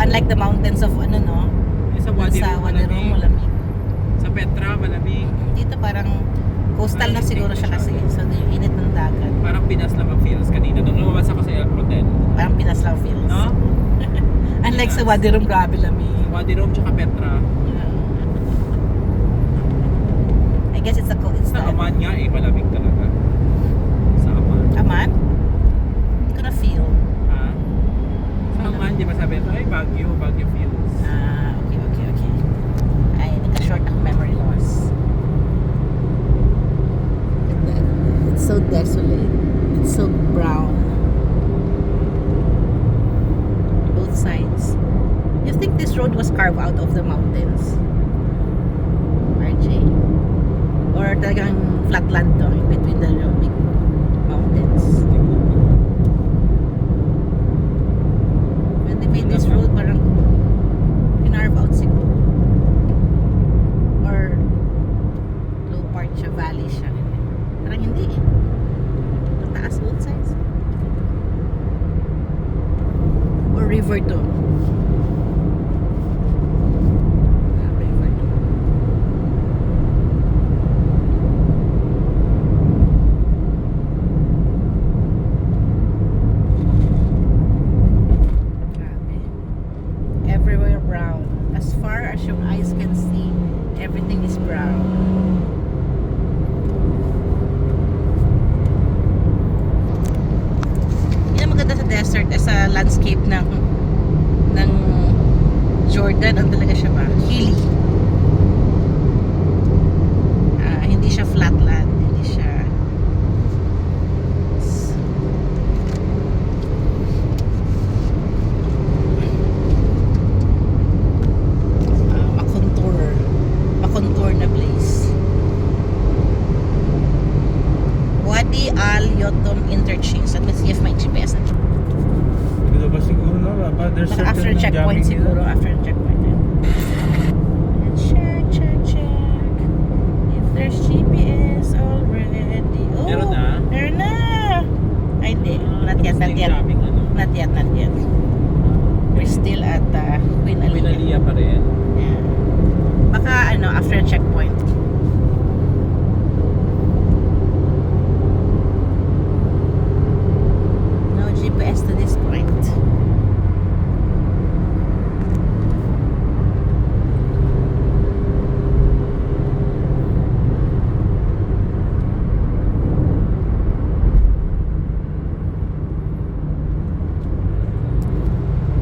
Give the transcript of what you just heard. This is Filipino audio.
unlike the mountains of ano, no? Sa Wadi Sa Rum, Wadi Rum, malamig. Sa Petra, malamig. Dito parang coastal na Malamig siguro din siya kasi. masyado. So, yung init ng dagat. Parang Pinas lang ang feels kanina. Nung lumabas ako sa hotel. Parang Pinas lang feels. No? Unlike sa Wadi Rum, grabe lamig. Wadi Rum tsaka Petra. I guess it's Sa Aman nga eh, malamig talaga. Sa Aman. Aman? Hindi ko na feel. Ha? Sa Aman, di ba sabi ito, ay Baguio feels. Okay. Ay, nagka-short ako memory loss. It's so desolate. It's so brown. Both sides. You think this road was carved out of the mountains? RJ? Or talagang flatland to in between the big mountains? When they made this road, parang kinarve out siguro. Or low part siya, valley siya. Parang hindi eh. Mataas both sides. Or river to. River to. Grabe. Everywhere brown. As far as your eyes can see, everything is brown. Yan ang maganda sa desert, sa landscape ng Jordan. Ang talaga siya ba? Hilly. Hindi siya flatland. Hindi siya makontour na place. Wadi Al Yotum Interchange. Let me see if my GPS na. Ito ba siguro no? There's After certain checkpoint jamming siguro. here. After checkpoint. Check. If there's GPS already. Oh, Meron na? Meron na. Ay, hindi. Not yet. Not yet. We're still at Queen Alia. Pinalia pa rin. Yeah. Baka after checkpoint.